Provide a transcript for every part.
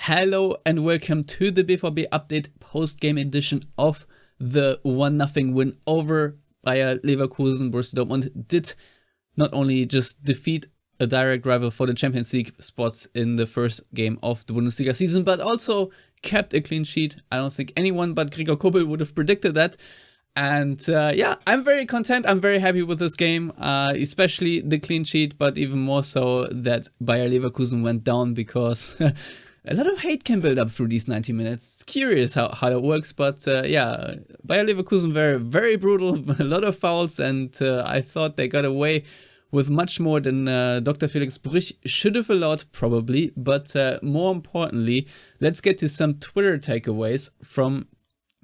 Hello and welcome to the BVB update post-game edition of the 1-0 win over Bayer Leverkusen. Borussia Dortmund did not only just defeat a direct rival for the Champions League spots in the first game of the Bundesliga season, but also kept a clean sheet. I don't think anyone but Gregor Kobel would have predicted that. And I'm very content. I'm very happy with this game, especially the clean sheet, but even more so that Bayer Leverkusen went down, because a lot of hate can build up through these 90 minutes. It's curious how that works, but Bayer Leverkusen very, very brutal, a lot of fouls, and I thought they got away with much more than Dr. Felix Brüch should have allowed, probably. But more importantly, let's get to some Twitter takeaways from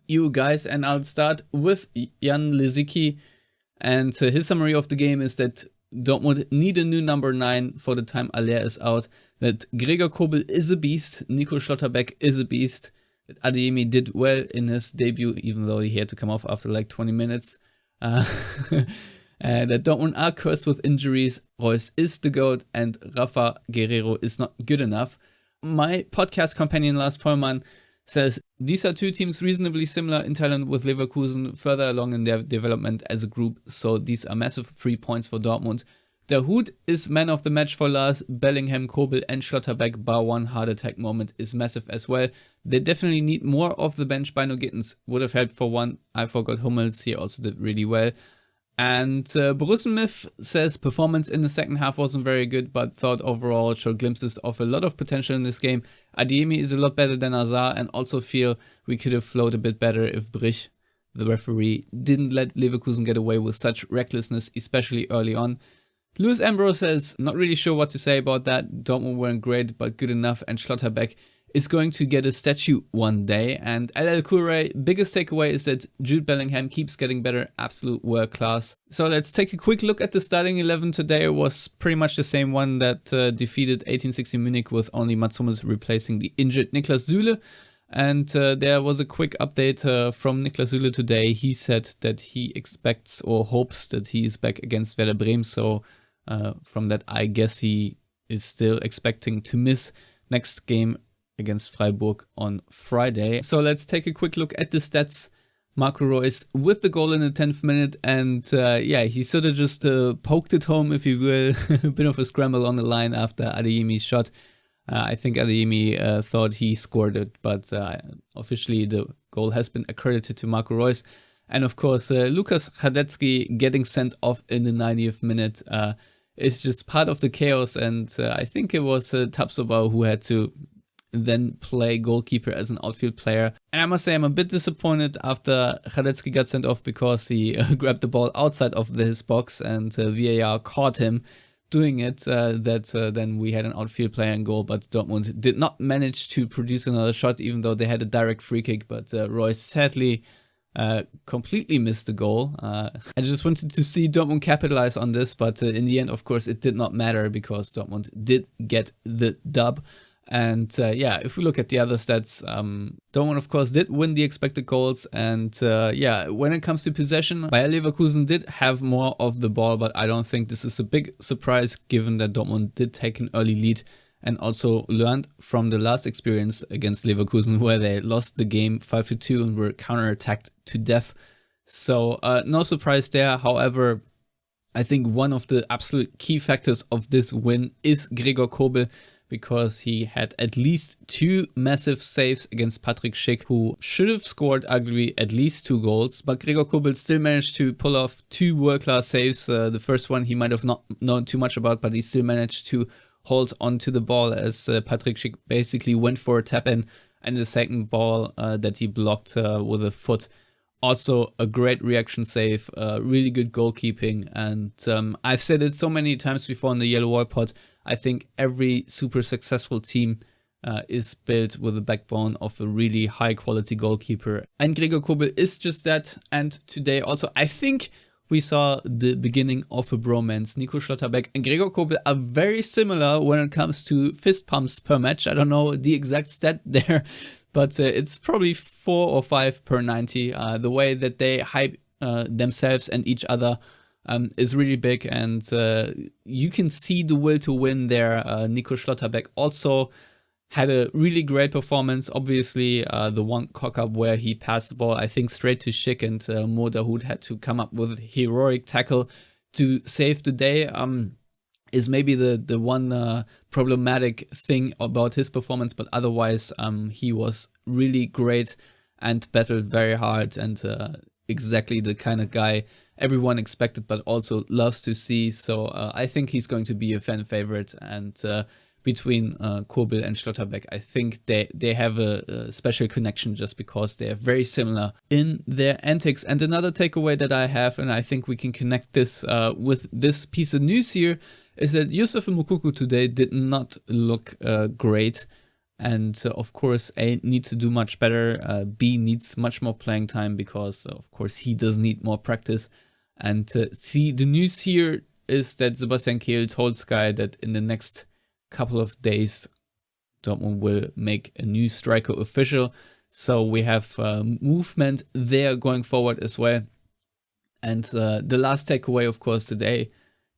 you guys, and I'll start with Jan Lizicki, and his summary of the game is that Dortmund need a new number 9 for the time Aller is out, that Gregor Kobel is a beast, Nico Schlotterbeck is a beast, that Adeyemi did well in his debut, even though he had to come off after like 20 minutes, that Dortmund are cursed with injuries, Reus is the GOAT, and Rafa Guerreiro is not good enough. My podcast companion Lars Pollmann says, these are two teams reasonably similar in talent, with Leverkusen further along in their development as a group, so these are massive 3 points for Dortmund. Dahoud is man of the match for Lars. Bellingham, Kobel and Schlotterbeck, bar one heart attack moment, is massive as well. They definitely need more of the bench. Bino Gittens would have helped for one. I forgot Hummels, he also did really well. And Borussen Myth says performance in the second half wasn't very good, but thought overall showed glimpses of a lot of potential in this game. Adeyemi is a lot better than Azar, and also feel we could have flowed a bit better if Brich, the referee, didn't let Leverkusen get away with such recklessness, especially early on. Luis Ambrose says, not really sure what to say about that. Dortmund weren't great, but good enough, and Schlotterbeck is going to get a statue one day. And LL Cool Ray, biggest takeaway is that Jude Bellingham keeps getting better, absolute world class. So let's take a quick look at the starting 11 today. It was pretty much the same one that defeated 1860 Munich, with only Mats Hummels replacing the injured Niklas Süle. And there was a quick update from Niklas Süle today. He said that he expects or hopes that he is back against Werder Bremen. So from that, I guess he is still expecting to miss next game against Freiburg on Friday. So let's take a quick look at the stats. Marco Reus with the goal in the 10th minute, and he sort of just poked it home, if you will. A bit of a scramble on the line after Adeyemi's shot. I think Adeyemi thought he scored it, but officially the goal has been accredited to Marco Reus. And of course, Lukas Hradecky getting sent off in the 90th minute is just part of the chaos, and I think it was Tapsoba who had to then play goalkeeper as an outfield player. And I must say, I'm a bit disappointed after Hradecky got sent off, because he grabbed the ball outside of his box and VAR caught him doing it, then we had an outfield player in goal, but Dortmund did not manage to produce another shot, even though they had a direct free kick, but Reus sadly completely missed the goal. I just wanted to see Dortmund capitalize on this, but in the end, of course, it did not matter, because Dortmund did get the dub. And if we look at the other stats, Dortmund, of course, did win the expected goals. And when it comes to possession, Bayer Leverkusen did have more of the ball, but I don't think this is a big surprise, given that Dortmund did take an early lead and also learned from the last experience against Leverkusen, where they lost the game 5-2 and were counterattacked to death. So no surprise there. However, I think one of the absolute key factors of this win is Gregor Kobel, because he had at least 2 massive saves against Patrick Schick, who should have scored arguably at least 2 goals. But Gregor Kobel still managed to pull off 2 world-class saves. The first one he might have not known too much about, but he still managed to hold onto the ball as Patrick Schick basically went for a tap-in, and the second ball that he blocked with a foot. Also a great reaction save, really good goalkeeping, and I've said it so many times before in the Yellow Wall pod, I think every super successful team is built with the backbone of a really high quality goalkeeper. And Gregor Kobel is just that. And today also, I think we saw the beginning of a bromance. Nico Schlotterbeck and Gregor Kobel are very similar when it comes to fist pumps per match. I don't know the exact stat there, but it's probably 4 or 5 per 90. The way that they hype themselves and each other is really big, and you can see the will to win there. Nico Schlotterbeck also had a really great performance. Obviously, the one cock-up where he passed the ball, I think, straight to Schick, and Mo Dahoud had to come up with a heroic tackle to save the day, is maybe the one problematic thing about his performance. But otherwise, he was really great and battled very hard, and exactly the kind of guy everyone expected, but also loves to see. So I think he's going to be a fan favorite, and between Kobel and Schlotterbeck, I think they have a special connection just because they are very similar in their antics. And another takeaway that I have, and I think we can connect this with this piece of news here, is that Yusuf Moukoko today did not look great. And of course, A needs to do much better. B needs much more playing time because, of course, he does need more practice. And C, the news here is that Sebastian Kehl told Sky that in the next couple of days, Dortmund will make a new striker official. So we have movement there going forward as well. And the last takeaway, of course, today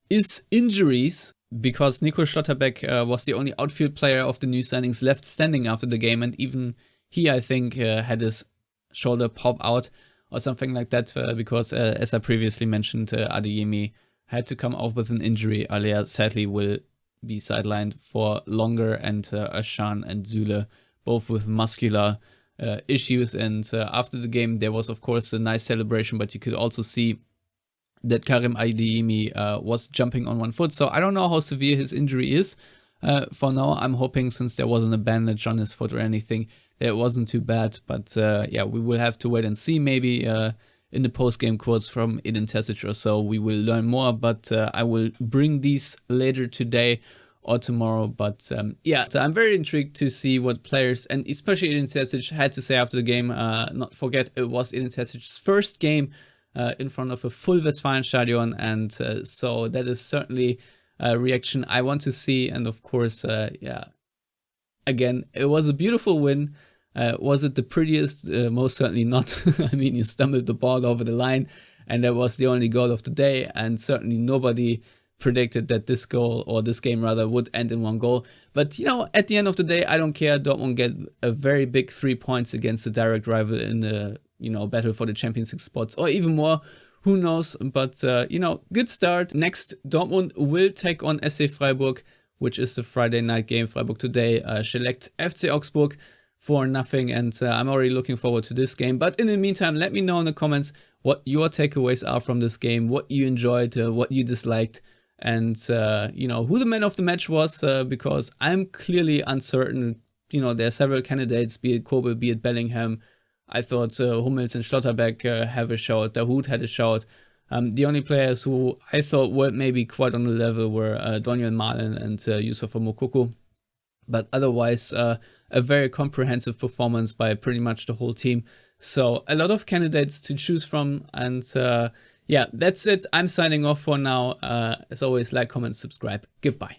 is injuries, because Nico Schlotterbeck was the only outfield player of the new signings left standing after the game. And even he, I think, had his shoulder pop out or something like that, because as I previously mentioned, Adeyemi had to come out with an injury. Alea sadly will be sidelined for longer, and Ashan and Zule both with muscular issues. And after the game, there was, of course, a nice celebration, but you could also see that Karim Adeyemi was jumping on one foot. So I don't know how severe his injury is. For now, I'm hoping, since there wasn't a bandage on his foot or anything, that it wasn't too bad. But yeah, we will have to wait and see. Maybe in the post-game quotes from Edin Terzic or so, we will learn more. But I will bring these later today or tomorrow. But yeah, so I'm very intrigued to see what players, and especially Edin Terzic, had to say after the game. Not forget, it was Edin Terzic's first game in front of a full Westfalenstadion, and so that is certainly a reaction I want to see. And of course, yeah, again, it was a beautiful win. Was it the prettiest? Most certainly not. I mean, you stumbled the ball over the line, and that was the only goal of the day, and certainly nobody predicted that this goal, or this game rather, would end in one goal. But you know, at the end of the day, I don't care. Dortmund get a very big 3 points against the direct rival in the battle for the Champions League spots, or even more, who knows. But good start. Next, Dortmund will take on SC Freiburg, which is the Friday night game. Freiburg today select FC Augsburg 4-0, and I'm already looking forward to this game. But in the meantime, let me know in the comments what your takeaways are from this game, what you enjoyed, what you disliked, and who the man of the match was, because I'm clearly uncertain. There are several candidates, be it Kobel, be it Bellingham. I thought Hummels and Schlotterbeck have a shout. Dahoud had a shout. The only players who I thought were maybe quite on the level were Daniel Malen and Yusuf Moukoko. But otherwise, a very comprehensive performance by pretty much the whole team. So a lot of candidates to choose from. And yeah, that's it. I'm signing off for now. As always, like, comment, subscribe. Goodbye.